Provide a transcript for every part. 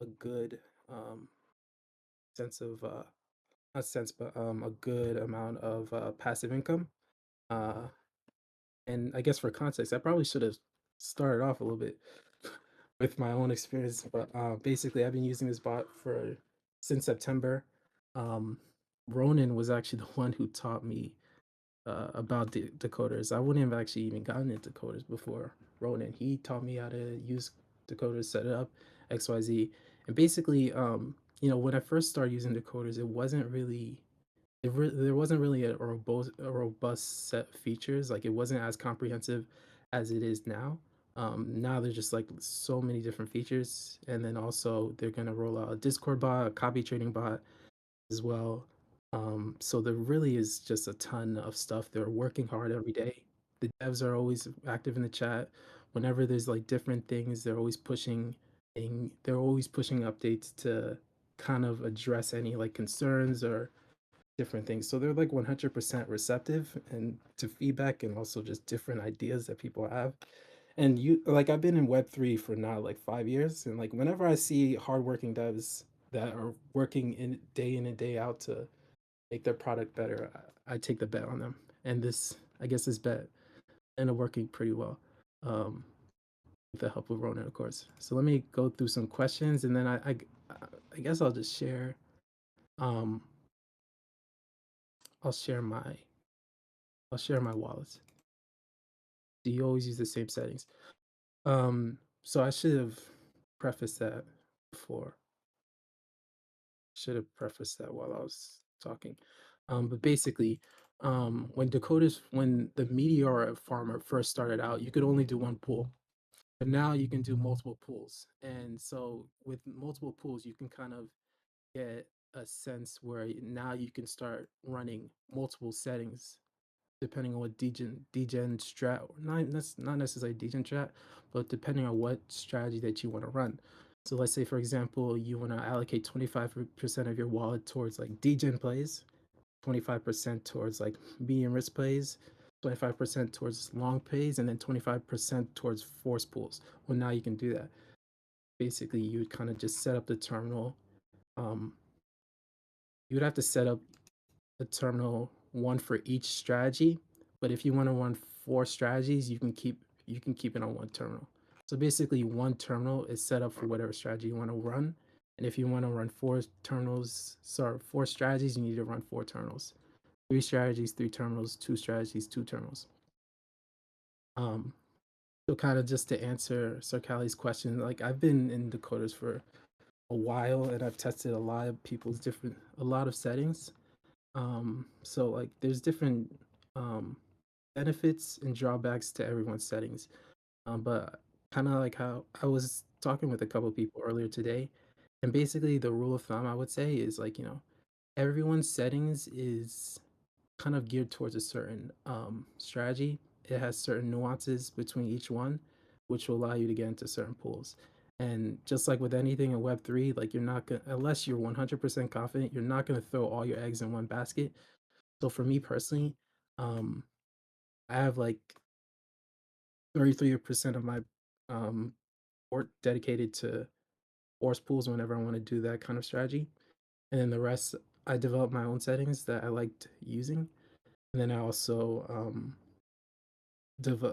a good um, sense of not sense, but a good amount of passive income. Uh, and I guess for context, I probably should have started off a little bit with my own experience, but basically, I've been using this bot for since September. Um, Ronan was actually the one who taught me about decoders. I wouldn't have actually even gotten into decoders before Ronan. He taught me how to use decoders, set it up, XYZ. And basically, when I first started using decoders, it wasn't really there wasn't really a robust set of features. Like it wasn't as comprehensive as it is now. Now there's just like so many different features, and then also they're gonna roll out a Discord bot, a copy trading bot, as well. So there really is just a ton of stuff. They're working hard every day. The devs are always active in the chat. Whenever there's like different things, they're always pushing updates to kind of address any like concerns or different things. So they're like 100% receptive and to feedback and also just different ideas that people have. And I've been in Web3 for now like 5 years, and like whenever I see hardworking devs that are working in and day out to make their product better, I take the bet on them. And I guess, this bet ended up working pretty well, um, with the help of Ronan, of course. So let me go through some questions, and then I guess I'll just share. Um, I'll share my I'll share my wallets. Do you always use the same settings? So I should have prefaced that before. Should have prefaced that while I was talking. But basically, when the Meteora farmer first started out, you could only do one pool. But now you can do multiple pools. And so with multiple pools, you can kind of get a sense where now you can start running multiple settings depending on what degen strat, or not necessarily degen strat, but depending on what strategy that you want to run. So let's say, for example, you want to allocate 25% of your wallet towards like degen plays, 25% towards like medium risk plays, 25% towards long plays, and then 25% towards force pools. Well, now you can do that. Basically, you would kind of just set up the terminal. Um, you would have to set up a terminal one for each strategy. But if you want to run four strategies, you can keep it on one terminal. So basically, one terminal is set up for whatever strategy you want to run. And if you want to run four strategies, you need to run four terminals. Three strategies, three terminals, two strategies, two terminals. Um, so kind of just to answer Sir Callie's question, like I've been in decoders for a while and I've tested a lot of settings. So like there's different um benefits and drawbacks to everyone's settings. But kind of like how I was talking with a couple of people earlier today, and basically the rule of thumb I would say is like, everyone's settings is kind of geared towards a certain strategy. It has certain nuances between each one, which will allow you to get into certain pools. And just like with anything in Web3, like you're not gonna, unless you're 100% confident, you're not gonna throw all your eggs in one basket. So for me personally, um, I have like 33% of my um, port dedicated to force pools whenever I want to do that kind of strategy. And then the rest, I develop my own settings that I liked using. And then I also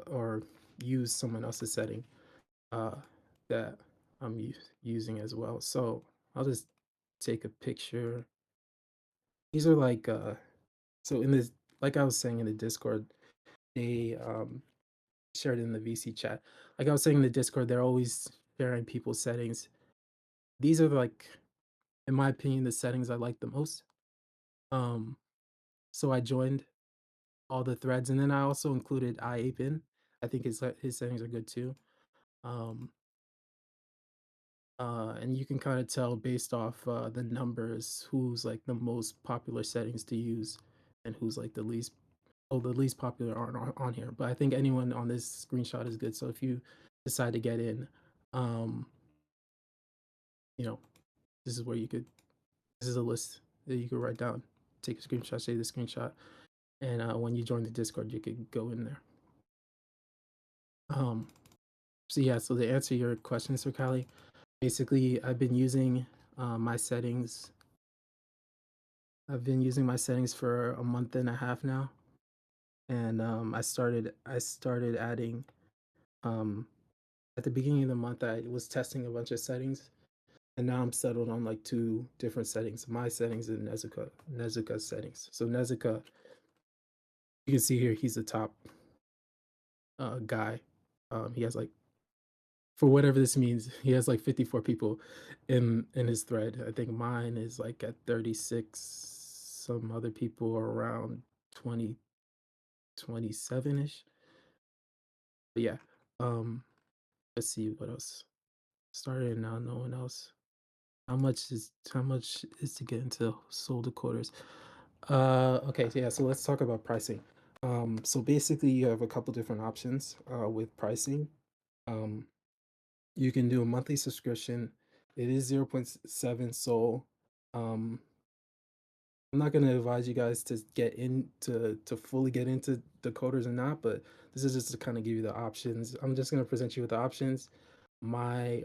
or use someone else's setting uh, that I'm using as well. So I'll just take a picture. These are like so in this, like I was saying in the Discord, they shared in the VC chat. Like I was saying in the Discord, they're always sharing people's settings. These are like, in my opinion, the settings I like the most. Um, so I joined all the threads, and then I also included IAPIN. I think his settings are good too. Um, and you can kind of tell based off the numbers who's like the most popular settings to use, and who's like the least popular aren't on here. But I think anyone on this screenshot is good. So if you decide to get in, um, you know, this is where you could. This is a list that you could write down, take a screenshot, save the screenshot, and when you join the Discord, you could go in there. Um, so yeah, so to answer your question, Sir Callie, Basically, my settings. I've been using my settings for a month and a half now, and I started adding um, at the beginning of the month. I was testing a bunch of settings, and now I'm settled on like two different settings: my settings and Nezuka's settings. So Nezuka, you can see here, he's the top guy. He has like, for whatever this means, he has like 54 people in his thread. I think mine is like at 36. Some other people are around 20, 27 ish. But yeah, um, let's see what else. Started now, no one else. How much is to get into Soul Decoders? Okay, so yeah, so let's talk about pricing. So basically you have a couple different options with pricing. Um, you can do a monthly subscription. It is 0.7 Soul. Um, I'm not gonna advise you guys to get into to fully get into decoders or not, but this is just to kind of give you the options. I'm just gonna present you with the options, my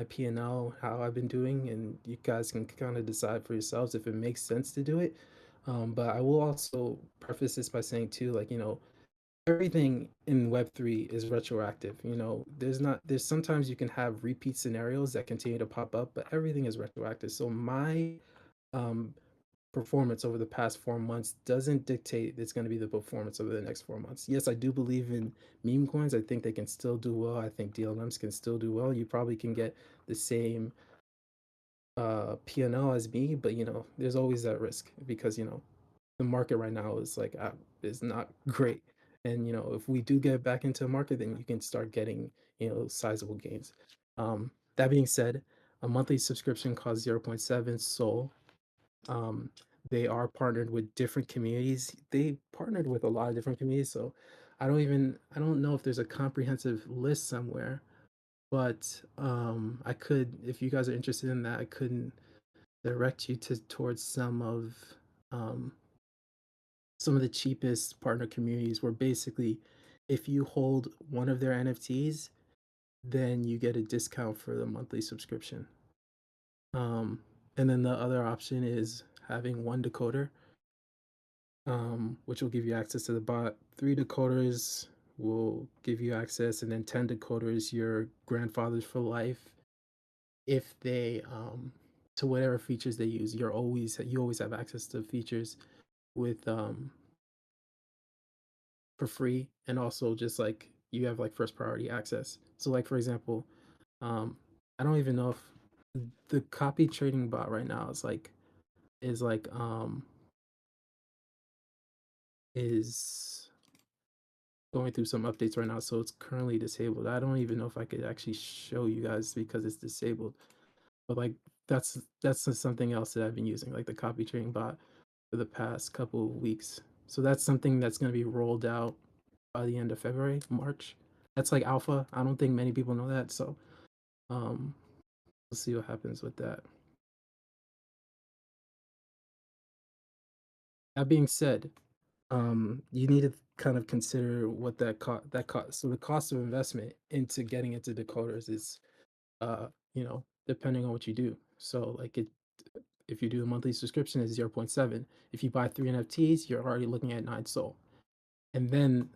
P&L, how I've been doing, and you guys can kind of decide for yourselves if it makes sense to do it. But I will also preface this by saying too, like, everything in Web3 is retroactive. There's sometimes you can have repeat scenarios that continue to pop up, but everything is retroactive. So my um performance over the past 4 months doesn't dictate it's going to be the performance over the next 4 months. Yes, I do believe in meme coins. I think they can still do well. I think DLMs can still do well. You probably can get the same P&L as me, but there's always that risk because the market right now is not great. And if we do get back into the market, then you can start getting sizable gains. That being said, a monthly subscription costs 0.7 Sol. um, they are partnered with different communities. They partnered with a lot of different communities, so I don't know if there's a comprehensive list somewhere, but I could, if you guys are interested in that, I could direct you towards um some of the cheapest partner communities where basically if you hold one of their NFTs, then you get a discount for the monthly subscription. Um, and then the other option is having one decoder, which will give you access to the bot. Three decoders will give you access, and then 10 decoders, your grandfathers for life. If they to whatever features they use, you always have access to features with for free, and also just like you have like first priority access. So like for example, um, I don't even know if the copy trading bot right now is is going through some updates right now, so it's currently disabled. I don't even know if I could actually show you guys because it's disabled. But like that's something else that I've been using, like the copy trading bot for the past couple of weeks. So that's something that's going to be rolled out by the end of February, March. That's like alpha. I don't think many people know that. So um we'll see what happens with that. That being said, you need to kind of consider what that cost. So the cost of investment into getting into decoders is depending on what you do. So like if you do a monthly subscription, it's 0.7. If you buy three NFTs, you're already looking at 9 Sol. And then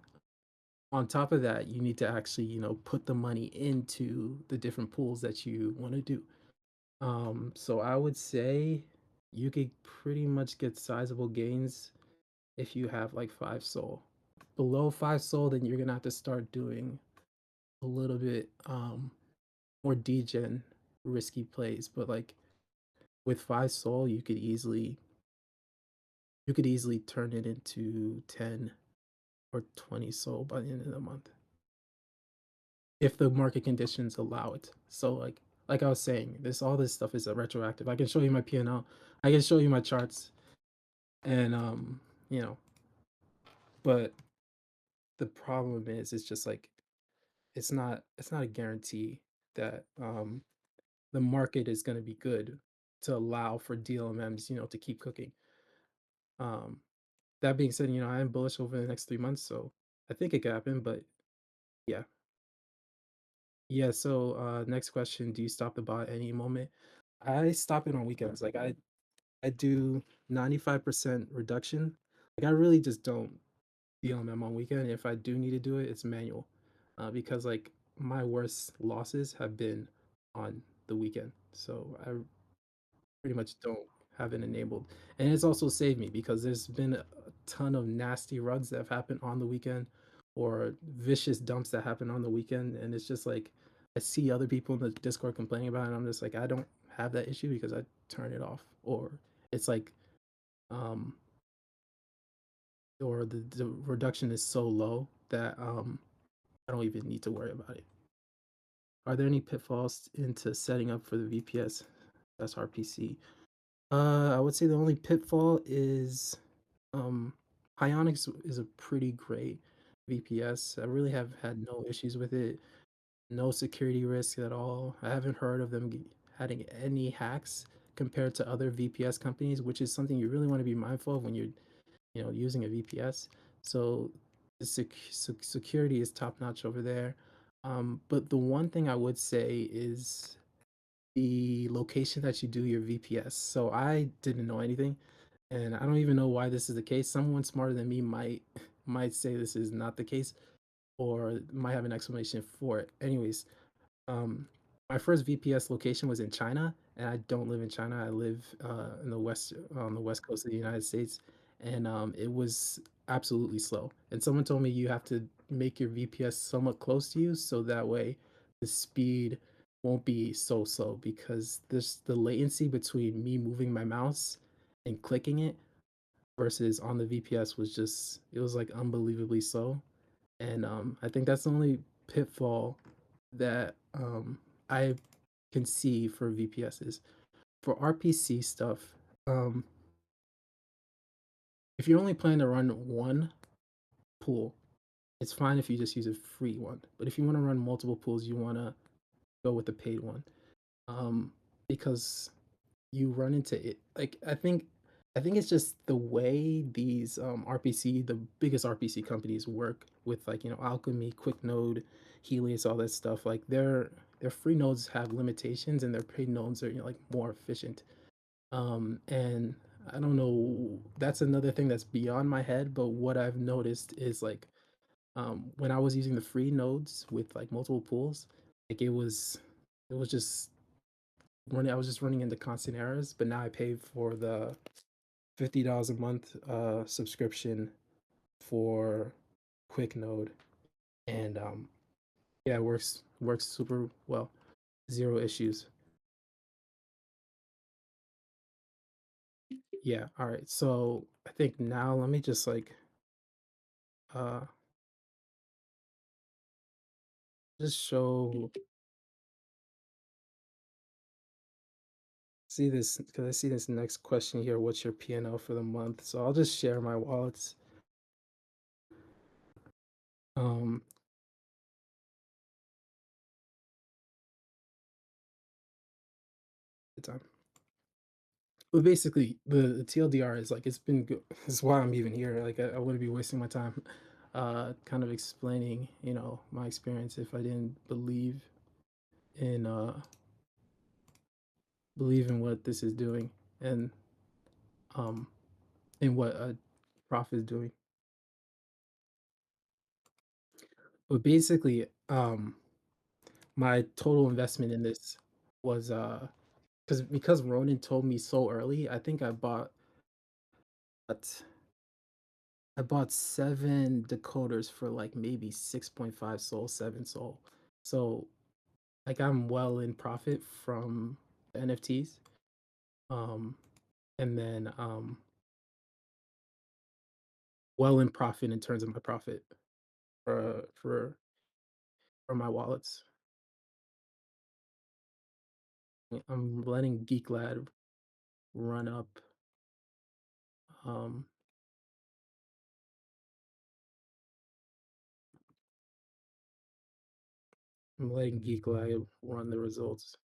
on top of that, you need to actually, put the money into the different pools that you want to do. So I would say you could pretty much get sizable gains if you have like 5 Sol. Below 5 Sol, then you're gonna have to start doing a little bit more degen risky plays. But like with 5 Sol, you could easily turn it into 10 or 20 Sol by the end of the month if the market conditions allow it. So like I was saying, all this stuff is retroactive. I can show you my P&L. I can show you my charts, and you know, but the problem is it's just like it's not a guarantee that the market is going to be good to allow for DLMMs, to keep cooking. Um that being said, I am bullish over the next 3 months, so I think it could happen, but yeah. Yeah, so next question, do you stop the bot any moment? I stop it on weekends. Like I do 95% reduction. Like I really just don't DLMM on weekend. If I do need to do it, it's manual. Because like my worst losses have been on the weekend. So I pretty much don't have it enabled. And it's also saved me because there's been a ton of nasty runs that have happened on the weekend or vicious dumps that happen on the weekend. And it's just like I see other people in the Discord complaining about it, and I'm just like, I don't have that issue because I turn it off. Or it's like um or the reduction is so low that I don't even need to worry about it. Are there any pitfalls into setting up for the VPS SRPC? I would say the only pitfall is um Pionix is a pretty great VPS. I really have had no issues with it. No security risk at all. I haven't heard of them having any hacks compared to other VPS companies, which is something you really want to be mindful of when you're, using a VPS. So the security is top notch over there. But the one thing I would say is the location that you do your VPS. So I didn't know anything, and I don't even know why this is the case. Someone smarter than me might say this is not the case, or might have an explanation for it. Anyways, my first VPS location was in China, and I don't live in China. I live in the west on the west coast of the United States, and it was absolutely slow. And someone told me you have to make your VPS somewhat close to you, so that way the speed won't be so slow because there's the latency between me moving my mouse and clicking it versus on the VPS was just it was like unbelievably slow. And I think that's the only pitfall that I can see for VPSs. For RPC stuff, um, if you're only planning to run one pool, it's fine if you just use a free one. But if you want to run multiple pools, you want to go with the paid one, um, because you run into it. Like I think it's just the way these RPC, the biggest RPC companies work with, like, Alchemy, QuickNode, Helios, all that stuff. Like their free nodes have limitations and their paid nodes are, like, more efficient. And I don't know, that's another thing that's beyond my head, but what I've noticed is like when I was using the free nodes with like multiple pools, like it was just running I was just running into constant errors, but now I pay for the $50 a month subscription for QuickNode, and yeah, it works super well. Zero issues. Yeah, all right. So I think now let me just like uh just show see this because I see this next question here. What's your P&L for the month? So I'll just share my wallets. Um, the time. But basically, the TLDR is like it's been good. That's why I'm even here. Like I wouldn't be wasting my time, kind of explaining, my experience if I didn't in believe in what this is doing and um in what a prof is doing. But basically, my total investment in this was because Ronan told me so early. I bought 7 decoders for like maybe 6.5 soul, 7 soul. So like I'm well in profit from the NFTs. Um and then well in profit in terms of my profit for my wallets. I'm letting Geek Lad run up. Um I'm letting Geek Lad run the results.